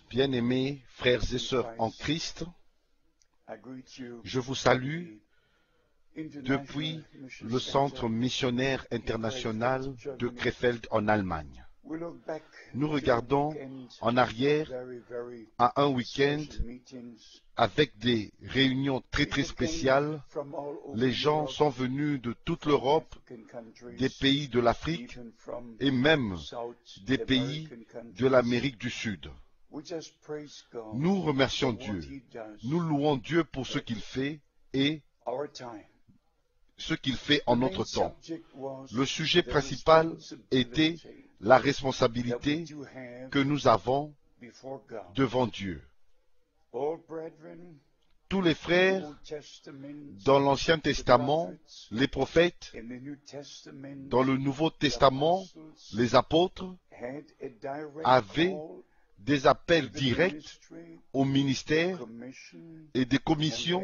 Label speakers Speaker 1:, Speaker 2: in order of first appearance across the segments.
Speaker 1: Bien-aimés frères et sœurs en Christ, je vous salue depuis le Centre missionnaire international de Krefeld en Allemagne. Nous regardons en arrière à un week-end avec des réunions très spéciales. Les gens sont venus de toute l'Europe, des pays de l'Afrique et même des pays de l'Amérique du Sud. Nous remercions Dieu. Nous louons Dieu pour ce qu'il fait et ce qu'il fait en notre temps. Le sujet principal était la responsabilité que nous avons devant Dieu. Tous les frères dans l'Ancien Testament, les prophètes, dans le Nouveau Testament, les apôtres, avaient des appels directs au ministère et des commissions,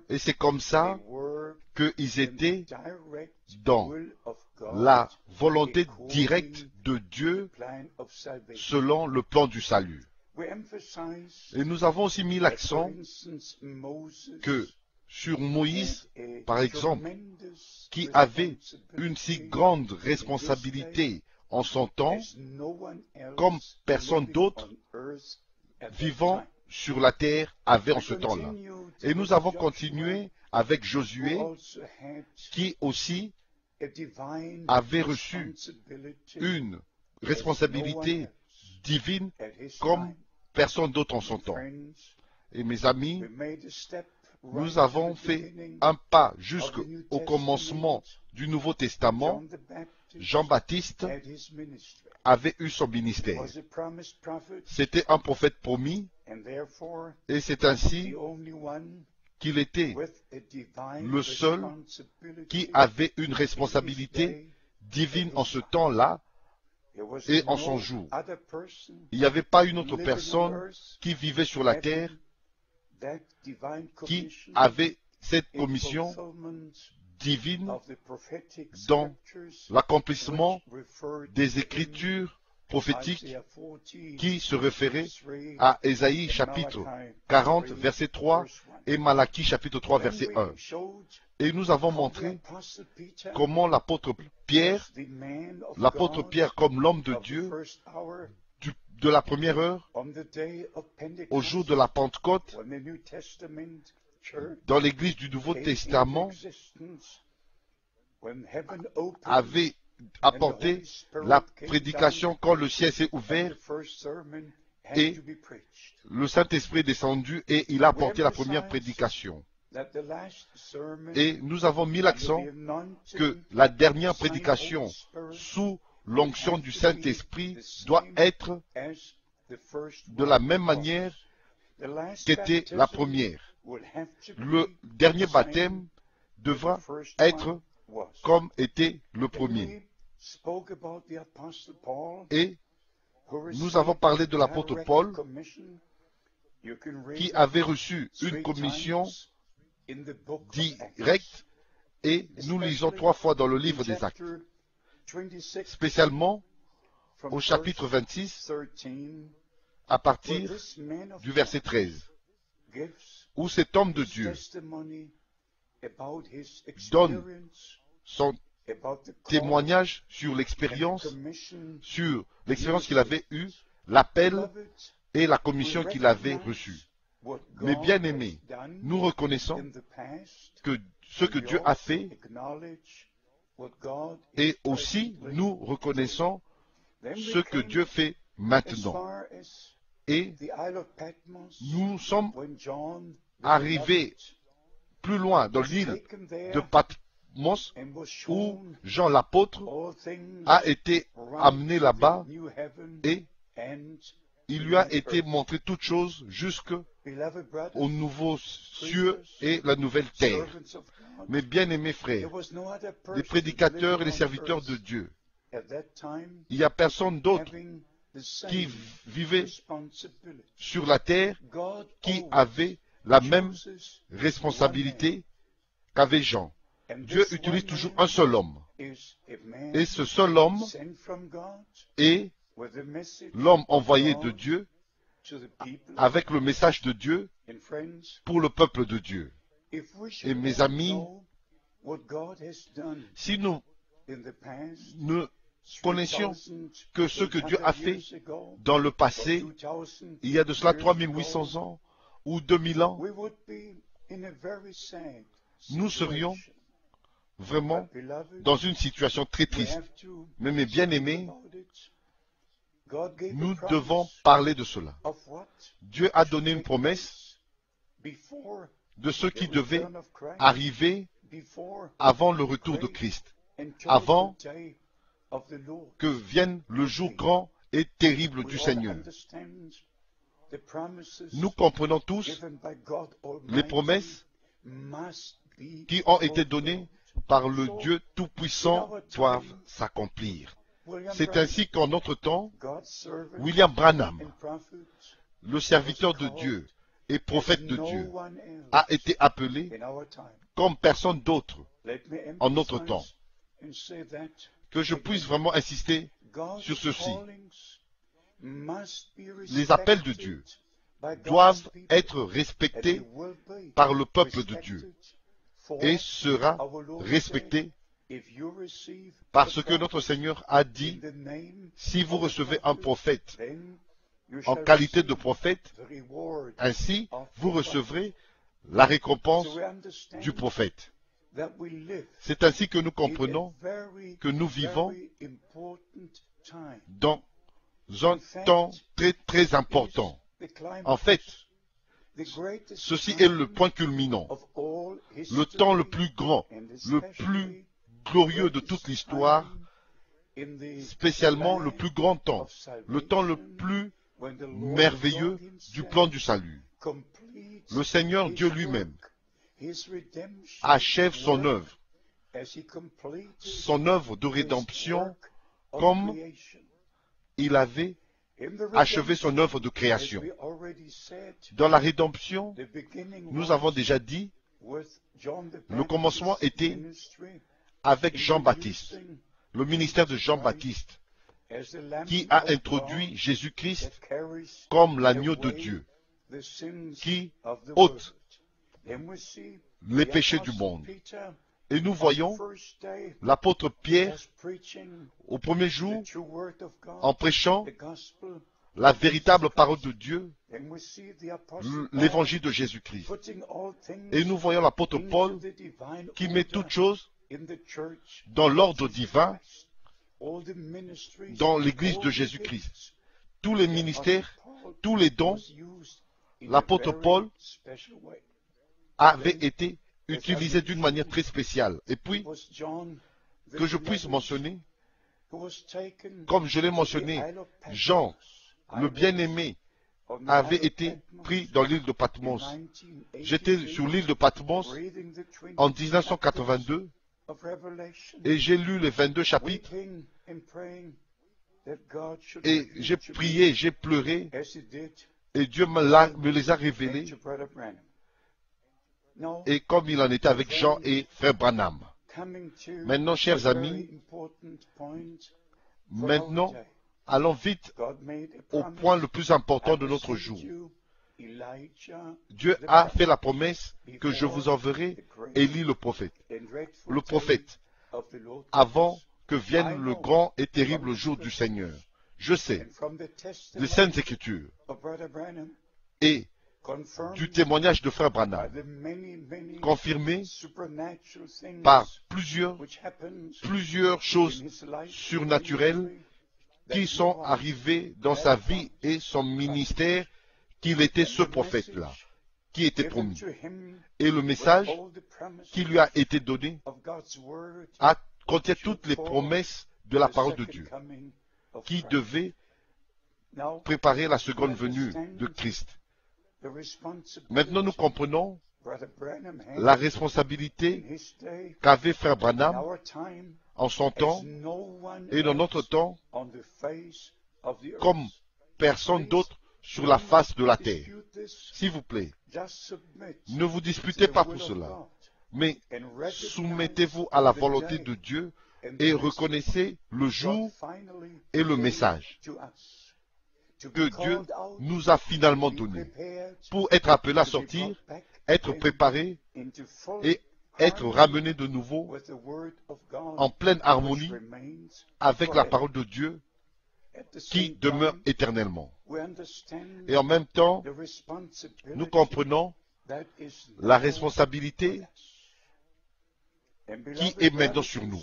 Speaker 1: et c'est comme ça qu'ils étaient dans la volonté directe de Dieu selon le plan du salut. Et nous avons aussi mis l'accent que sur Moïse, par exemple, qui avait une si grande responsabilité en son temps, comme personne d'autre vivant sur la terre avait en ce temps-là. Et nous avons continué avec Josué, qui aussi avait reçu une responsabilité divine comme personne d'autre en son temps. Et mes amis, nous avons fait un pas jusqu'au commencement du Nouveau Testament. Jean-Baptiste avait eu son ministère. C'était un prophète promis, et c'est ainsi qu'il était le seul qui avait une responsabilité divine en ce temps-là et en son jour. Il n'y avait pas une autre personne qui vivait sur la terre qui avait cette commission divine dans l'accomplissement des Écritures prophétiques qui se référaient à Ésaïe chapitre 40 verset 3 et Malachie chapitre 3 verset 1. Et nous avons montré comment l'apôtre Pierre comme l'homme de Dieu de la première heure au jour de la Pentecôte dans l'église du Nouveau Testament avait apporté la prédication quand le ciel s'est ouvert et le Saint-Esprit est descendu et il a apporté la première prédication. Et nous avons mis l'accent que la dernière prédication sous l'onction du Saint-Esprit doit être de la même manière qu'était la première. Le dernier baptême devra être comme était le premier. Et nous avons parlé de l'apôtre Paul qui avait reçu une commission directe, et nous lisons 3 fois dans le livre des Actes, spécialement au chapitre 26 à partir du verset 13, où cet homme de Dieu donne son témoignage sur l'expérience qu'il avait eue, l'appel et la commission qu'il avait reçue. Mais bien aimés, nous reconnaissons que ce que Dieu a fait, et aussi nous reconnaissons ce que Dieu fait maintenant. Et nous sommes arrivés plus loin dans l'île de Patmos, où Jean l'apôtre a été amené là-bas et il lui a été montré toutes choses jusqu'au nouveau cieux et la nouvelle terre. Mes bien-aimés frères, les prédicateurs et les serviteurs de Dieu, il n'y a personne d'autre qui vivait sur la terre qui avait la même responsabilité qu'avait Jean. Dieu utilise toujours un seul homme. Et ce seul homme est l'homme envoyé de Dieu avec le message de Dieu pour le peuple de Dieu. Et mes amis, si nous ne connaissions que ce que Dieu a fait dans le passé, il y a de cela 3800 ans ou 2000 ans, nous serions vraiment dans une situation très triste. Mais mes bien-aimés, nous devons parler de cela. Dieu a donné une promesse de ce qui devait arriver avant le retour de Christ, avant que vienne le jour grand et terrible du Seigneur. Nous comprenons tous les promesses qui ont été données par le Dieu Tout-Puissant doivent s'accomplir. C'est ainsi qu'en notre temps, William Branham, le serviteur de Dieu et prophète de Dieu, a été appelé comme personne d'autre en notre temps. Que je puisse vraiment insister sur ceci. Les appels de Dieu doivent être respectés par le peuple de Dieu et sera respecté parce que notre Seigneur a dit, si vous recevez un prophète en qualité de prophète, ainsi vous recevrez la récompense du prophète. C'est ainsi que nous comprenons que nous vivons dans un temps très très important. En fait, ceci est le point culminant, le temps le plus grand, le plus glorieux de toute l'histoire, spécialement le plus grand temps, le temps le plus merveilleux du plan du salut. Le Seigneur Dieu lui-même achève son œuvre de rédemption comme il avait achevé son œuvre de création. Dans la rédemption, nous avons déjà dit, le commencement était avec Jean-Baptiste, le ministère de Jean-Baptiste, qui a introduit Jésus-Christ comme l'agneau de Dieu, qui ôte les péchés du monde. Et nous voyons l'apôtre Pierre, au premier jour, en prêchant la véritable parole de Dieu, l'évangile de Jésus-Christ. Et nous voyons l'apôtre Paul qui met toutes choses dans l'ordre divin, dans l'église de Jésus-Christ. Tous les ministères, tous les dons, l'apôtre Paul avait été utilisé d'une manière très spéciale. Et puis, que je puisse mentionner, comme je l'ai mentionné, Jean, le bien-aimé, avait été pris dans l'île de Patmos. J'étais sur l'île de Patmos en 1982 et j'ai lu les 22 chapitres et j'ai prié, j'ai pleuré et Dieu me les a révélés. Et comme il en était avec Jean et frère Branham. Maintenant, chers amis, maintenant, allons vite au point le plus important de notre jour. Dieu a fait la promesse que je vous enverrai Élie le prophète, avant que vienne le grand et terrible jour du Seigneur. Je sais, les Saintes Écritures et du témoignage de frère Branham, confirmé par plusieurs choses surnaturelles qui sont arrivées dans sa vie et son ministère, qu'il était ce prophète-là, qui était promis. Et le message qui lui a été donné contient toutes les promesses de la parole de Dieu, qui devait préparer la seconde venue de Christ. Maintenant, nous comprenons la responsabilité qu'avait frère Branham en son temps et dans notre temps comme personne d'autre sur la face de la terre. S'il vous plaît, ne vous disputez pas pour cela, mais soumettez-vous à la volonté de Dieu et reconnaissez le jour et le message que Dieu nous a finalement donné pour être appelé à sortir, être préparé et être ramené de nouveau en pleine harmonie avec la parole de Dieu qui demeure éternellement. Et en même temps, nous comprenons la responsabilité qui est maintenant sur nous.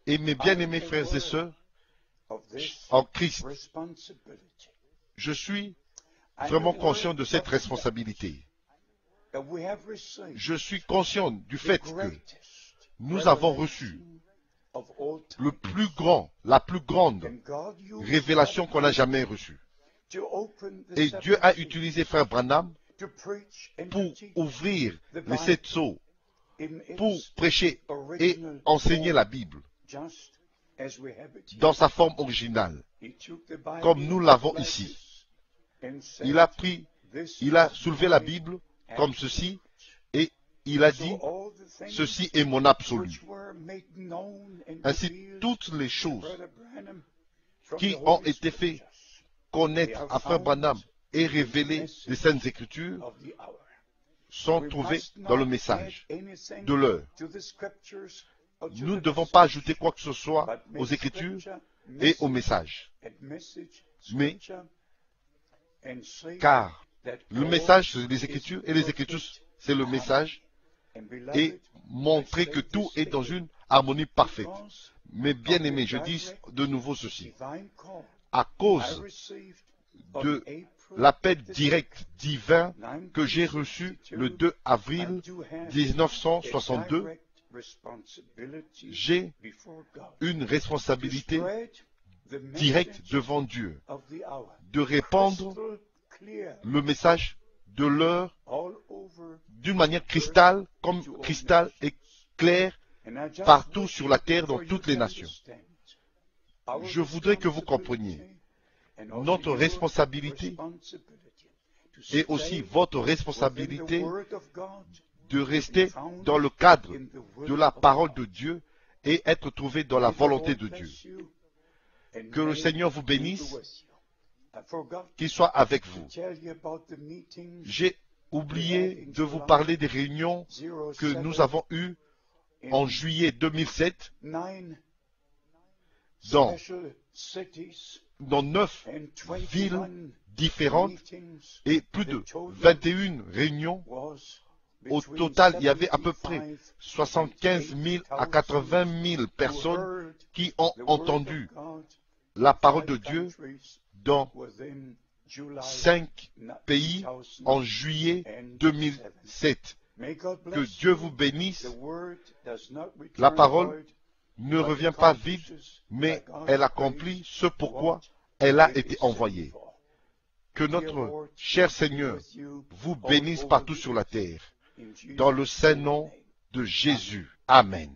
Speaker 1: Et mes bien-aimés frères et sœurs, en Christ, je suis vraiment conscient de cette responsabilité. Je suis conscient du fait que nous avons reçu le plus grand, la plus grande révélation qu'on a jamais reçue. Et Dieu a utilisé Frère Branham pour ouvrir les 7 sceaux, pour prêcher et enseigner la Bible dans sa forme originale, comme nous l'avons ici. Il a soulevé la Bible comme ceci, et il a dit, ceci est mon absolu. Ainsi, toutes les choses qui ont été faites connaître à Frère Branham et révélées des Saintes Écritures sont trouvées dans le message de l'heure. Nous ne devons pas ajouter quoi que ce soit aux Écritures et au message. Mais, car le message, c'est les Écritures, et les Écritures, c'est le message, et montrer que tout est dans une harmonie parfaite. Mais bien aimé, je dis de nouveau ceci. À cause de l'appel direct divin que j'ai reçu le 2 avril 1962, j'ai une responsabilité directe devant Dieu de répandre le message de l'heure d'une manière cristal et claire partout sur la terre, dans toutes les nations. Je voudrais que vous compreniez notre responsabilité et aussi votre responsabilité de rester dans le cadre de la parole de Dieu et être trouvé dans la volonté de Dieu. Que le Seigneur vous bénisse, qu'il soit avec vous. J'ai oublié de vous parler des réunions que nous avons eues en juillet 2007 dans 9 villes différentes et plus de 21 réunions. Au total, il y avait à peu près 75 000 à 80 000 personnes qui ont entendu la parole de Dieu dans 5 pays en juillet 2007. Que Dieu vous bénisse. La parole ne revient pas vide, mais elle accomplit ce pourquoi elle a été envoyée. Que notre cher Seigneur vous bénisse partout sur la terre. Dans le saint nom de Jésus. Amen.